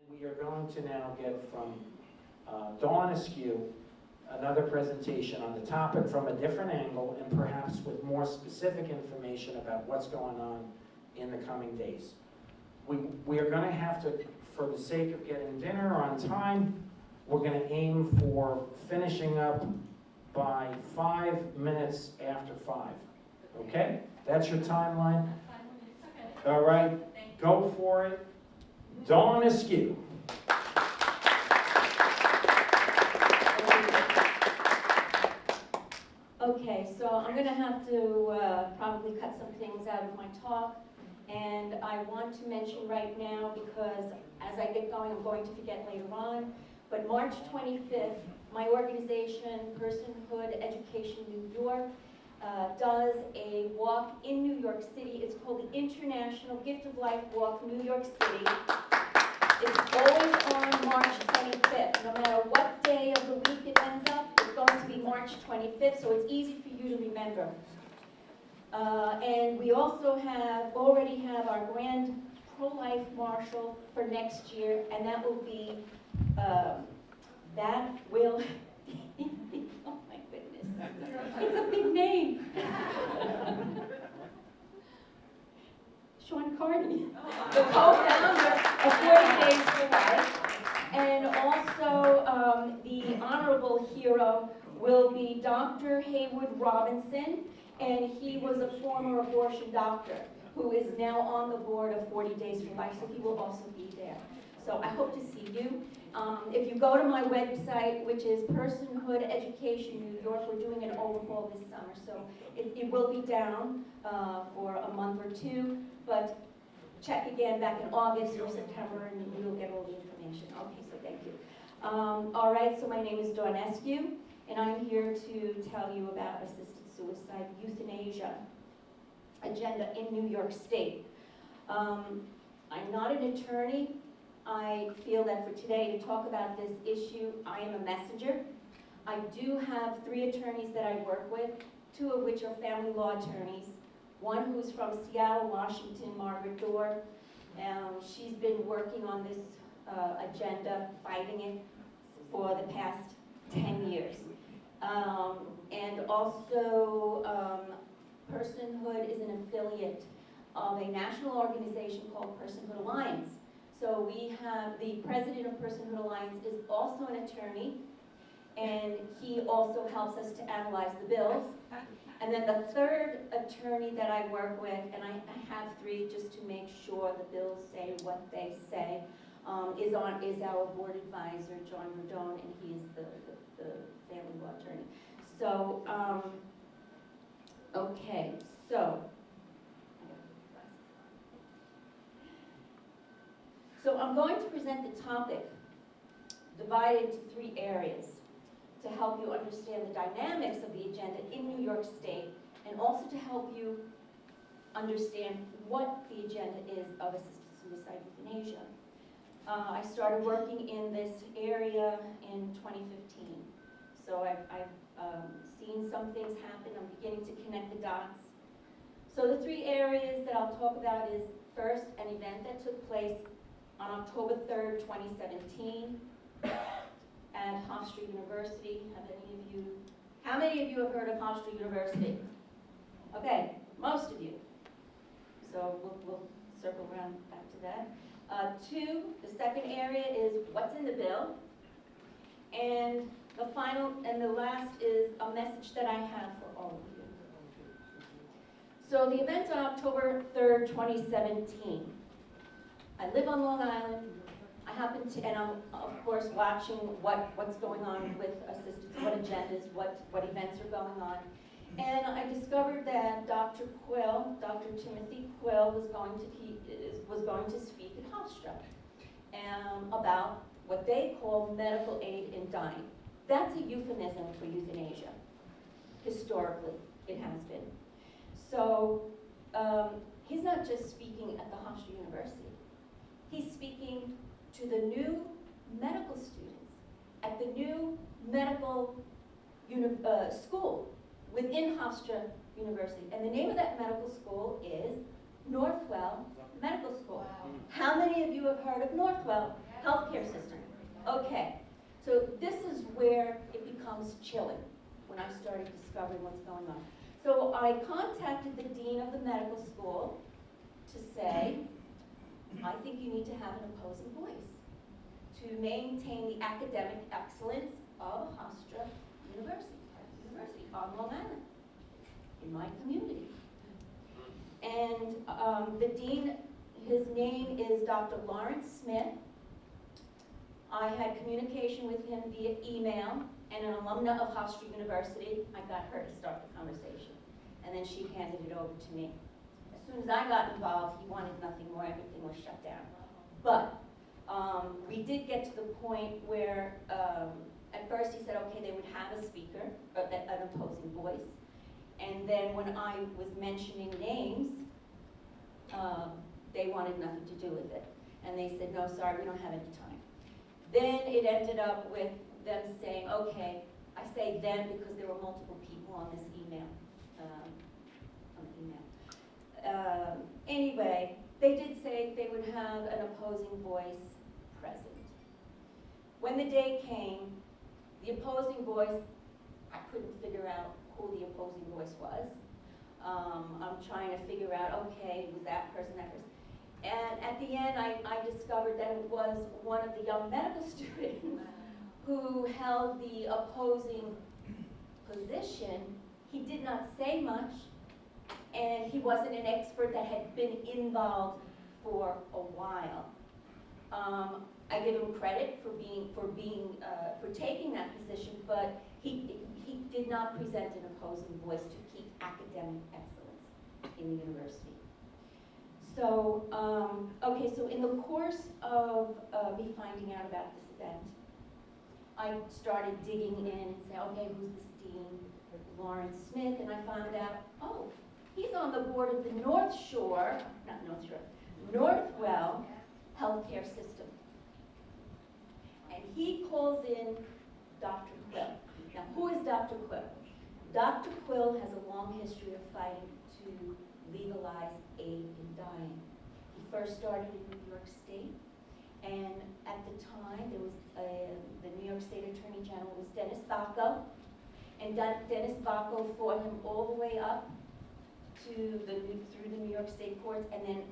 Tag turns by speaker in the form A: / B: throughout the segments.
A: We are going to now get from Dawn Eskew another presentation on the topic from a different angle and perhaps with more specific information about what's going on in the coming days. We are going to have to, for the sake of getting dinner on time, we're going to aim for finishing up by 5 minutes after 5. Okay? That's your timeline?
B: 5 minutes, okay.
A: All right, go for it. Dawn Eskew.
B: Okay, so I'm going to have to probably cut some things out of my talk, and I want to mention right now, because as I get going, I'm going to forget later on, but March 25th, my organization, Personhood Education New York, does a walk in New York City. It's called the International Gift of Life Walk, New York City. It's always on March 25th. No matter what day of the week it ends up, it's going to be March 25th, so it's easy for you to remember. And we also already have our grand pro-life marshal for next year, and that will be, oh my goodness, it's a big name. Sean Carney, the co-founder of 40 Days for Life, and also the honorable hero will be Dr. Haywood Robinson, and he was a former abortion doctor who is now on the board of 40 Days for Life, so he will also be there. So I hope to see you. If you go to my website, which is Personhood Education New York, we're doing an overhaul this summer, so it will be down for a month or two, but check again back in August or September and you'll get all the information. Okay, so thank you. All right, so my name is Dawn Eskew, and I'm here to tell you about assisted suicide euthanasia agenda in New York State. I'm not an attorney. I feel that for today to talk about this issue, I am a messenger. I do have 3 attorneys that I work with, 2 of which are family law attorneys. One who's from Seattle, Washington, Margaret Dorr. She's been working on this agenda, fighting it for the past 10 years. And also, Personhood is an affiliate of a national organization called Personhood Alliance. So we have the president of Personhood Alliance is also an attorney, and he also helps us to analyze the bills. And then the 3rd attorney that I work with, and I have 3 just to make sure the bills say what they say, is our board advisor, John Rodone, and he is the family law attorney. So, okay, so I'm going to present the topic divided into 3 areas to help you understand the dynamics of the agenda in New York State, and also to help you understand what the agenda is of assisted suicide euthanasia. I started working in this area in 2015. So I've seen some things happen. I'm beginning to connect the dots. So the 3 areas that I'll talk about is, first, an event that took place on October 3rd, 2017 at Hofstra University. How many of you have heard of Hofstra University? Okay, most of you. So we'll circle around back to that. 2, the second area is what's in the bill. And the final and the last is a message that I have for all of you. So the event on October 3rd, 2017. I live on Long Island. I happen to, and I'm of course watching what's going on with assistance, what agendas, what events are going on. And I discovered that Dr. Timothy Quill, was going to speak at Hofstra about what they call medical aid in dying. That's a euphemism for euthanasia. Historically, it has been. So he's not just speaking at the Hofstra University. He's speaking to the new medical students at the new medical school within Hofstra University. And the name of that medical school is Northwell Medical School. How many of you have heard of Northwell Healthcare System? Okay, so this is where it becomes chilling, when I started discovering what's going on. So I contacted the dean of the medical school to say, I think you need to have an opposing voice to maintain the academic excellence of Hofstra University on Long Island, in my community. And the dean, his name is Dr. Lawrence Smith. I had communication with him via email, and an alumna of Hofstra University, I got her to start the conversation, and then she handed it over to me. As soon as I got involved, he wanted nothing more, everything was shut down. But we did get to the point where, at first he said, okay, they would have a speaker, an opposing voice, and then when I was mentioning names, they wanted nothing to do with it. And they said, no, sorry, we don't have any time. Then it ended up with them saying, okay, I say them because there were multiple people on this email. Anyway, they did say they would have an opposing voice present. When the day came, the opposing voice, I couldn't figure out who the opposing voice was. I'm trying to figure out, okay, it was that person, that person. And at the end, I discovered that it was one of the young medical students who held the opposing position. He did not say much, and he wasn't an expert that had been involved for a while. I give him credit for taking that position, but he did not present an opposing voice to keep academic excellence in the university. So, okay, so in the course of me finding out about this event, I started digging in and saying, okay, who's this dean? Lawrence Smith, and I found out, oh, he's on the board of the Northwell Healthcare System. And he calls in Dr. Quill. Now, who is Dr. Quill? Dr. Quill has a long history of fighting to legalize aid in dying. He first started in New York State, and at the time, there was the New York State Attorney General was Dennis Bacco, and Dennis Bacco fought him all the way up to through the New York State courts, and then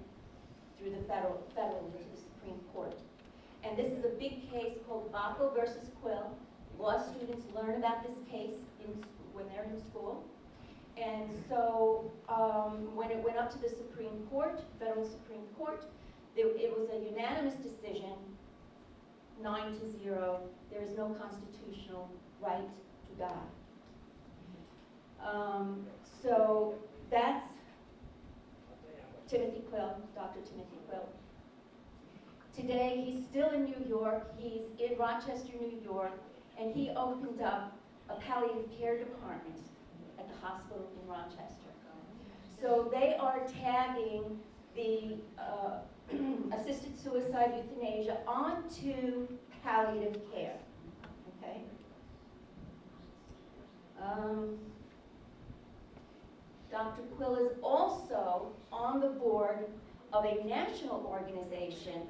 B: through the federal to the Supreme Court. And this is a big case called Bacco versus Quill. Law students learn about this case when they're in school. And so when it went up to the Supreme Court, federal Supreme Court, it was a unanimous decision, 9-0. There is no constitutional right to die. So that's Timothy Quill, Dr. Timothy Quill. Today, he's still in New York. He's in Rochester, New York, and he opened up a palliative care department at the hospital in Rochester. So they are tagging the assisted suicide euthanasia onto palliative care, okay? Dr. Quill is also on the board of a national organization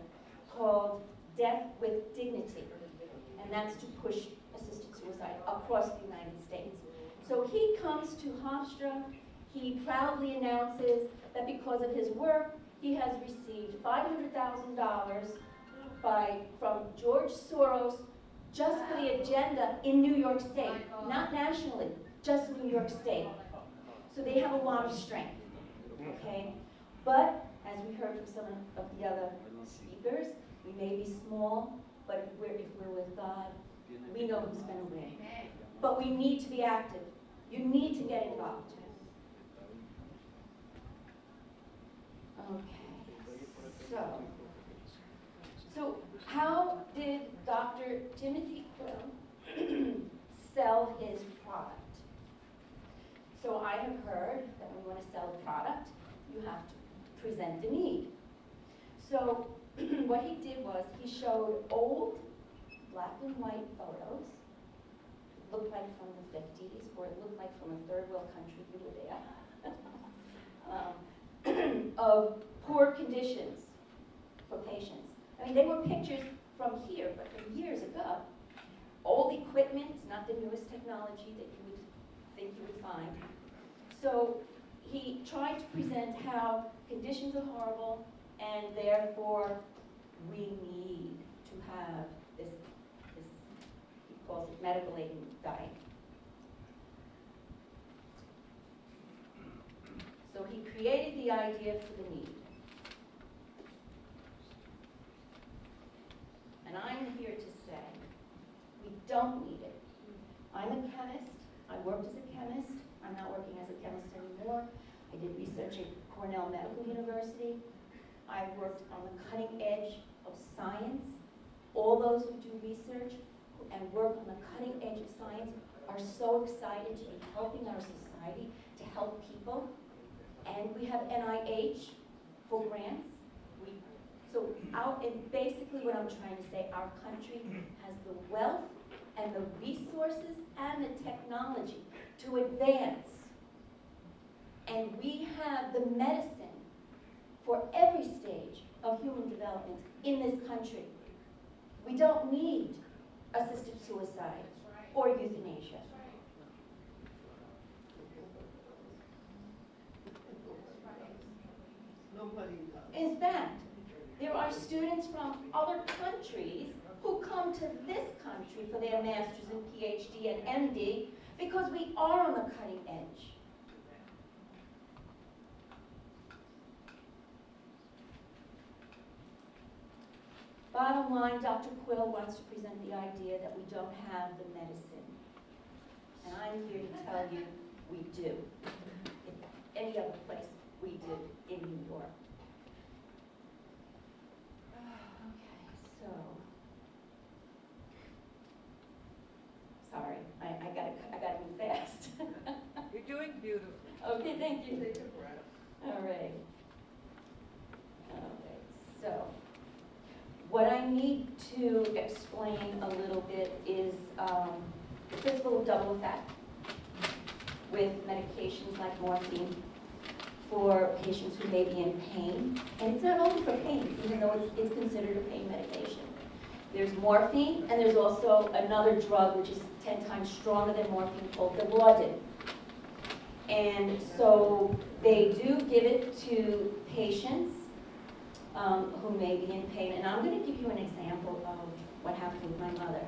B: called Death with Dignity, and that's to push assisted suicide across the United States. So he comes to Hofstra. He proudly announces that because of his work, he has received $500,000 from George Soros just for the agenda in New York State, not nationally, just New York State. So they have a lot of strength, okay? But as we heard from some of the other speakers, we may be small, but if we're with God, we know who's going to win. But we need to be active. You need to get involved. Okay, so how did Dr. Timothy Quill sell his product? So I have heard that when you want to sell a product, you have to present the need. So what he did was he showed old black and white photos, looked like from the 50s, or it looked like from a third world country, we were there, of poor conditions for patients. I mean, they were pictures from here, but from years ago. Old equipment, not the newest technology that you would think you would find. So he tried to present how conditions are horrible, and therefore we need to have this he calls it medical aid diet. So he created the idea for the need. And I'm here to say, we don't need it. I'm a chemist. I worked as a chemist. I'm not working as a chemist anymore. I did research at Cornell Medical University. I worked on the cutting edge of science. All those who do research and work on the cutting edge of science are so excited to be helping our society, to help people. And we have NIH for grants. And basically what I'm trying to say, our country has the wealth and the resources and the technology to advance. And we have the medicine for every stage of human development in this country. We don't need assisted suicide or euthanasia. In fact, there are students from other countries who come to this country for their master's and PhD and MD because we are on the cutting edge. Bottom line, Dr. Quill wants to present the idea that we don't have the medicine. And I'm here to tell you we do. In any other place, we do in New York. So, sorry, I gotta move fast.
C: You're doing beautiful.
B: Okay, thank you.
C: Take a breath.
B: All right. So, what I need to explain a little bit is the principle of double effect with medications like morphine for patients who may be in pain. And it's not only for pain, even though it's considered a pain medication. There's morphine, and there's also another drug which is 10 times stronger than morphine called Dilaudid. And so they do give it to patients who may be in pain. And I'm going to give you an example of what happened with my mother.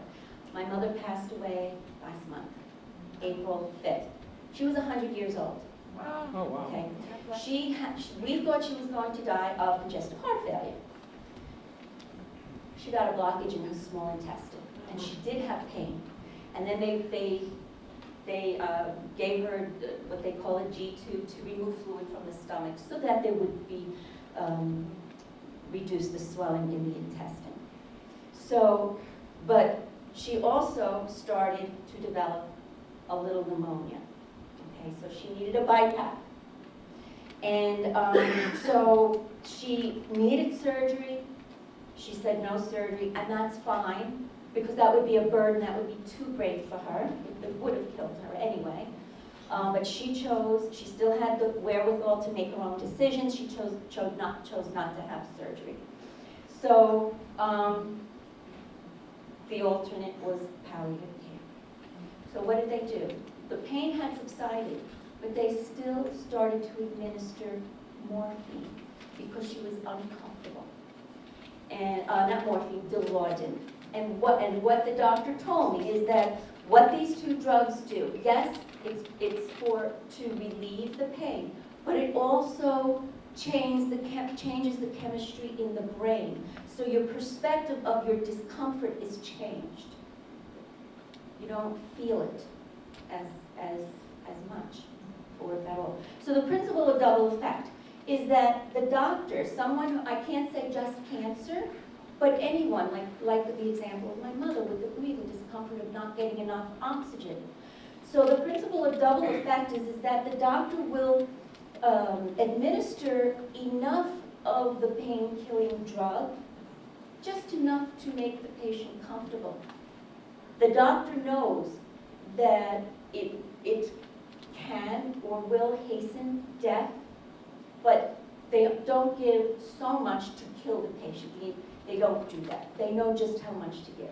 B: My mother passed away last month, April 5th. She was 100 years old.
C: Wow.
A: Oh, wow.
B: Okay. We thought she was going to die of congestive heart failure. She got a blockage in her small intestine, and she did have pain. And then they gave her what they call a G-tube to remove fluid from the stomach so that there would be reduce the swelling in the intestine. So, but she also started to develop a little pneumonia. Okay, so she needed a BiPAP. And so she needed surgery. She said no surgery, and that's fine, because that would be a burden that would be too great for her. It would have killed her anyway. But she still had the wherewithal to make her own decisions. She chose not to have surgery. So the alternate was palliative care. So what did they do? The pain had subsided, but they still started to administer morphine because she was uncomfortable. And not morphine, Dilaudid. And what the doctor told me is that what these two drugs do, yes, it's to relieve the pain, but it also changes the chemistry in the brain. So your perspective of your discomfort is changed. You don't feel it as much, or if at all. So the principle of double effect is that the doctor, someone who, I can't say just cancer, but anyone, like the example of my mother with the breathing discomfort of not getting enough oxygen. So the principle of double effect is that the doctor will administer enough of the pain-killing drug, just enough to make the patient comfortable. The doctor knows that it can or will hasten death, but They don't give so much to kill the patient. They don't do that. They know just how much to give.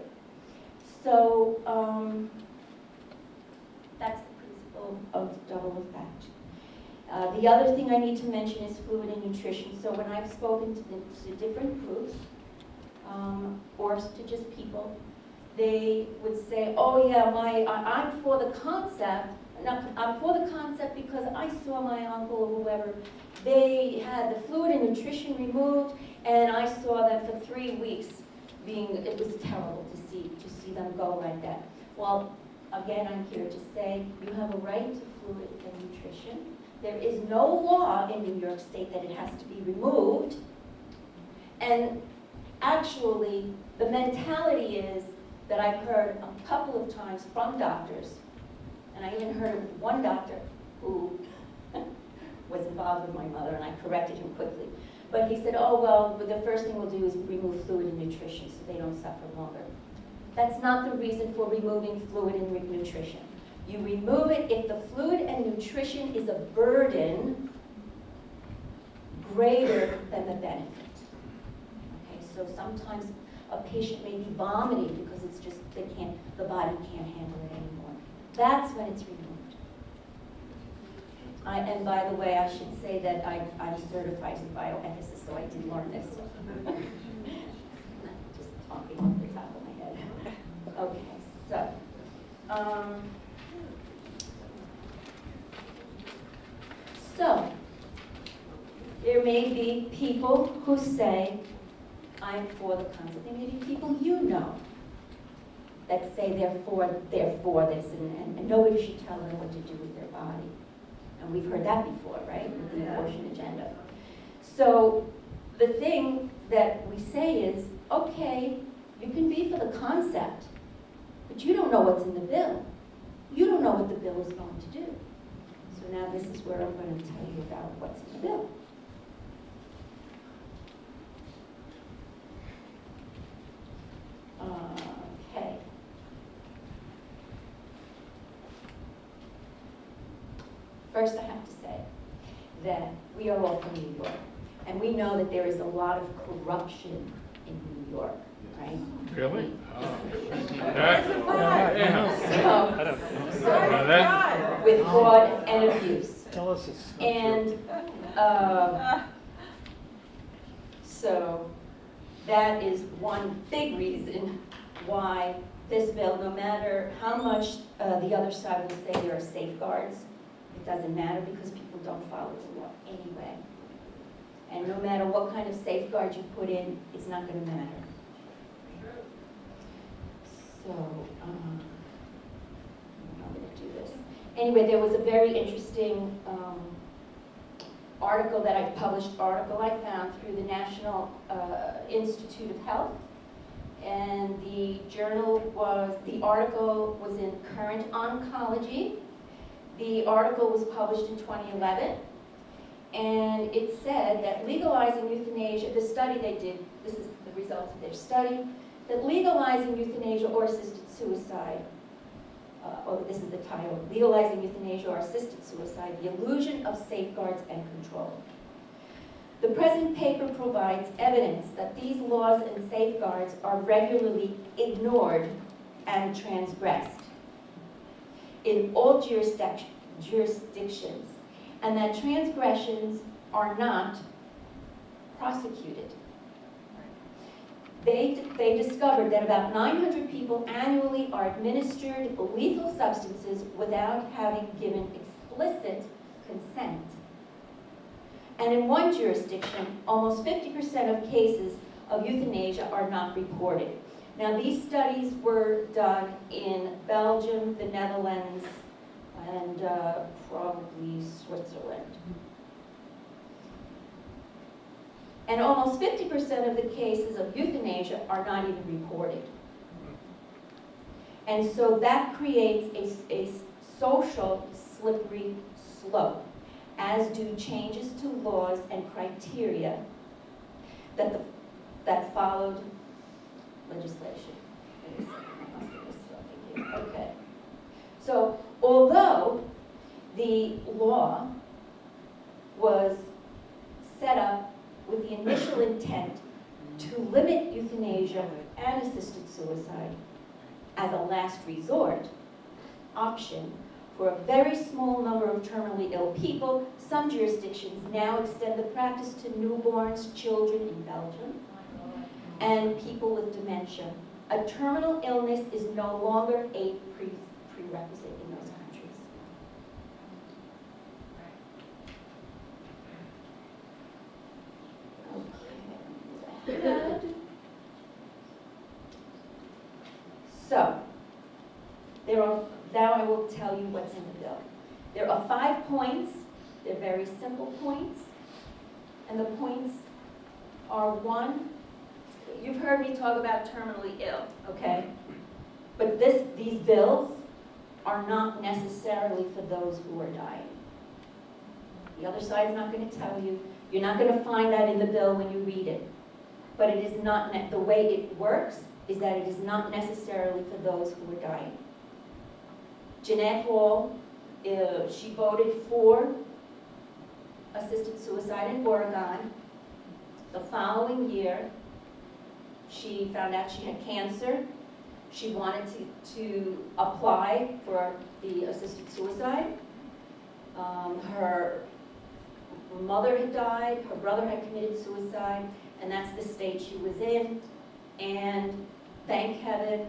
B: So that's the principle of double effect. The other thing I need to mention is fluid and nutrition. So when I've spoken to different groups, or to just people, they would say, oh yeah, I'm for the concept. I'm for the concept because I saw my uncle or whoever, they had the fluid and nutrition removed, and I saw them for 3 weeks it was terrible to see them go like that. Well, again, I'm here to say you have a right to fluid and nutrition. There is no law in New York State that it has to be removed. And actually, the mentality is that I've heard a couple of times from doctors, and I even heard of one doctor who was involved with my mother, and I corrected him quickly. But he said, oh, well, the first thing we'll do is remove fluid and nutrition so they don't suffer longer. That's not the reason for removing fluid and nutrition. You remove it if the fluid and nutrition is a burden greater than the benefit. Okay, so sometimes a patient may be vomiting because it's just, the body can't handle it anymore. That's when it's removed. And by the way, I should say that I'm certified in bioethicist, so I did learn this. Just talking off the top of my head. Okay, so there may be people who say, I'm for the concept. There may be people you know that say they're for this, and nobody should tell them what to do with their body. And we've heard that before, right, with the abortion agenda. So the thing that we say is, okay, you can be for the concept, but you don't know what's in the bill. You don't know what the bill is going to do. So now this is where I'm going to tell you about what's in the bill. Okay. First, I have to say that we are all from New York, and we know that there is a lot of corruption in New York, right?
D: Really?
B: So, with fraud and abuse.
D: Tell us it's not
B: And so that is one big reason why this bill, no matter how much the other side will say there are safeguards, it doesn't matter because people don't follow the law anyway. And no matter what kind of safeguards you put in, it's not going to matter. So, I'm going to do this. Anyway, there was a very interesting article I found through the National Institute of Health. And the article was in Current Oncology. The article was published in 2011. And it said that legalizing euthanasia, the study they did, this is the results of their study, that legalizing euthanasia or assisted suicide, this is the title, legalizing euthanasia or assisted suicide, the illusion of safeguards and control. The present paper provides evidence that these laws and safeguards are regularly ignored and transgressed in all jurisdictions, and that transgressions are not prosecuted. They discovered that about 900 people annually are administered lethal substances without having given explicit consent. And in one jurisdiction, almost 50% of cases of euthanasia are not reported. Now, these studies were done in Belgium, the Netherlands, and probably Switzerland. And almost 50% of the cases of euthanasia are not even reported. And so that creates a social slippery slope, as do changes to laws and criteria that followed legislation. Okay. So although the law was set up with the initial intent to limit euthanasia and assisted suicide as a last resort option for a very small number of terminally ill people. Some jurisdictions now extend the practice to newborns, children in Belgium, and people with dementia. A terminal illness is no longer a prerequisite in those countries. Okay. So, now I will tell you what's in the bill. There are 5 points. They're very simple points. And the points are: 1, you've heard me talk about terminally ill, okay? But these bills are not necessarily for those who are dying. The other side's not going to tell you. You're not going to find that in the bill when you read it. But it is not, the way it works is that it is not necessarily for those who are dying. Jeanette Hall, she voted for assisted suicide in Oregon. The following year, she found out she had cancer. She wanted to apply for the assisted suicide. Her mother had died, her brother had committed suicide, and that's the state she was in. And thank heaven,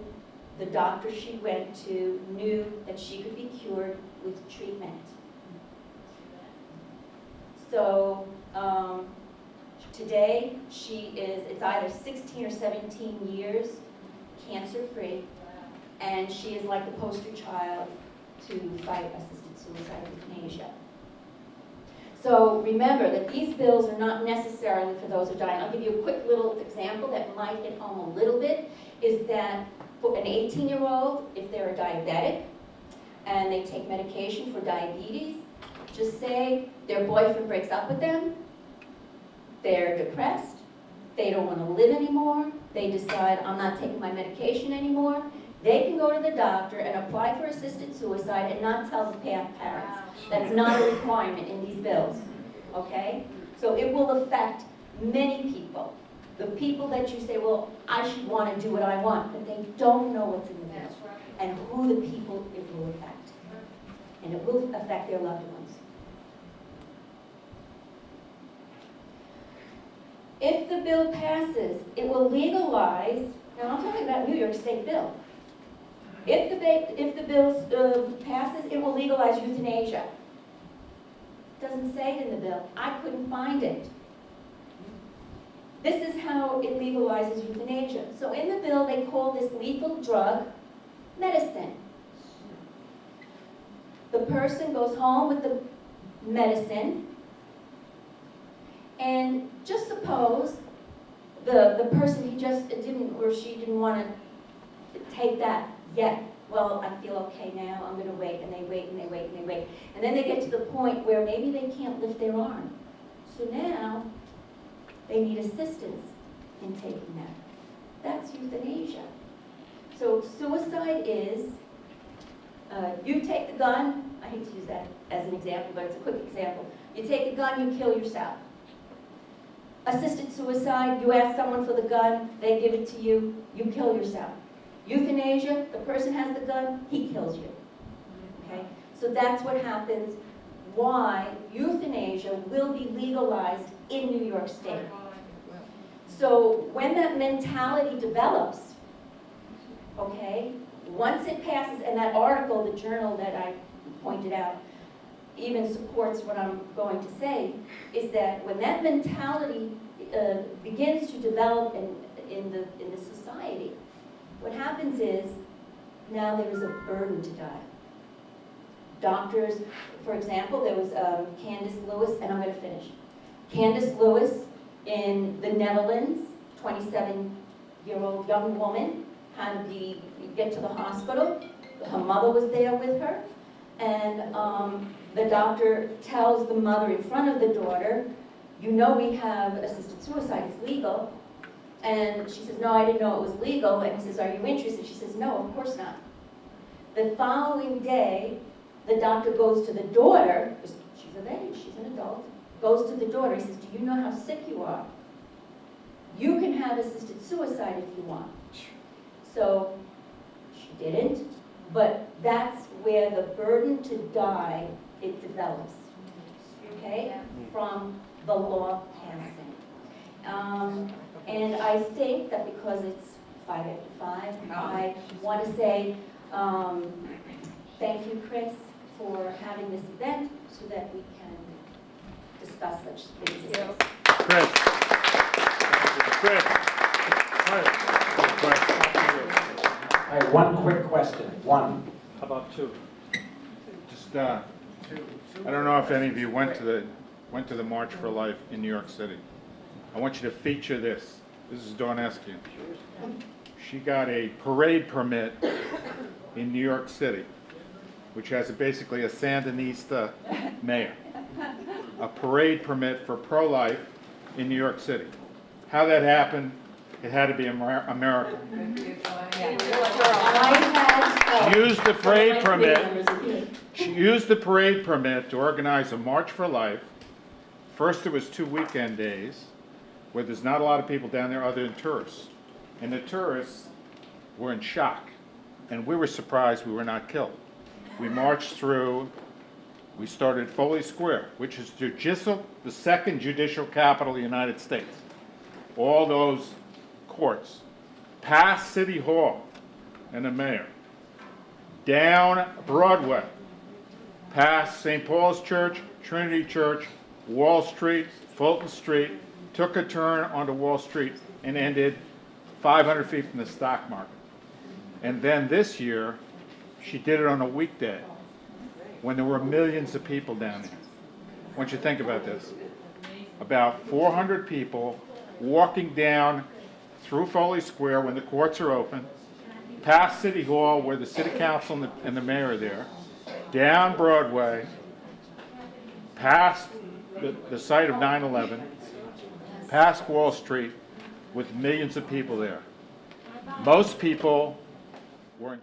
B: the doctor she went to knew that she could be cured with treatment. So today it's either 16 or 17 years cancer-free, and she is like the poster child to fight assisted suicide and euthanasia. So remember that these bills are not necessarily for those who are dying. I'll give you a quick little example that might hit home a little bit, is that for an 18-year-old, if they're a diabetic and they take medication for diabetes, just say their boyfriend breaks up with them, they're depressed, they don't want to live anymore, they decide, I'm not taking my medication anymore, they can go to the doctor and apply for assisted suicide and not tell the parents. That's not a requirement in these bills, okay? So it will affect many people. The people that you say, well, I should want to do what I want, but they don't know what's in the bill and who the people it will affect. And it will affect their loved ones. If the bill passes, it will legalize, now I'm talking about New York State bill. If the bill passes, it will legalize euthanasia. Doesn't say it in the bill. I couldn't find it. This is how it legalizes euthanasia. So in the bill, they call this lethal drug medicine. The person goes home with the medicine, and just suppose the person, he just didn't, or she didn't want to take that yet. Well, I feel okay now, I'm going to wait, and they wait, and they wait, and they wait. And then they get to the point where maybe they can't lift their arm. So now, they need assistance in taking that. That's euthanasia. So suicide is, you take the gun, I hate to use that as an example, but it's a quick example. You take a gun, you kill yourself. Assisted suicide, you ask someone for the gun, they give it to you, you kill yourself. Euthanasia, the person has the gun, he kills you. Okay? So that's what happens, why euthanasia will be legalized in New York State. So when that mentality develops, okay, once it passes, and that article, the journal that I pointed out, even supports what I'm going to say, is that when that mentality begins to develop in the society, what happens is, now there is a burden to die. Doctors, for example, there was Candace Lewis, and I'm going to finish. Candace Lewis in the Netherlands, 27-year-old young woman, had to get to the hospital. Her mother was there with her, and the doctor tells the mother in front of the daughter, you know we have assisted suicide, it's legal. And she says, no, I didn't know it was legal. And he says, are you interested? She says, no, of course not. The following day, the doctor goes to the daughter, she's of age, she's an adult, goes to the daughter, he says, do you know how sick you are? You can have assisted suicide if you want. So she didn't, but that's where the burden to die, it develops, okay, from the law passing. And I think that because it's 5:55, I want to say thank you, Chris, for having this event so that we can discuss such things as this.
D: Chris. Chris.
A: All right, one quick question, one.
D: How about two? Just, I don't know if any of you went to the March for Life in New York City. I want you to feature this. This is Dawn Eskew. She got a parade permit in New York City, which has basically a Sandinista mayor. A parade permit for pro-life in New York City. How that happened, it had to be a miracle. She used the parade permit. She used the parade permit to organize a March for Life. First, it was 2 weekend days where there's not a lot of people down there other than tourists. And the tourists were in shock. And we were surprised we were not killed. We marched through, we started Foley Square, which is the second judicial capital of the United States. All those courts, past City Hall and the mayor, down Broadway, past St. Paul's Church, Trinity Church, Wall Street, Fulton Street, took a turn onto Wall Street and ended 500 feet from the stock market. And then this year, she did it on a weekday when there were millions of people down there. I want you to think about this. About 400 people walking down through Foley Square when the courts are open, past City Hall where the City Council and the mayor are there, down Broadway, past the site of 9/11, past Wall Street with millions of people there. Most people were in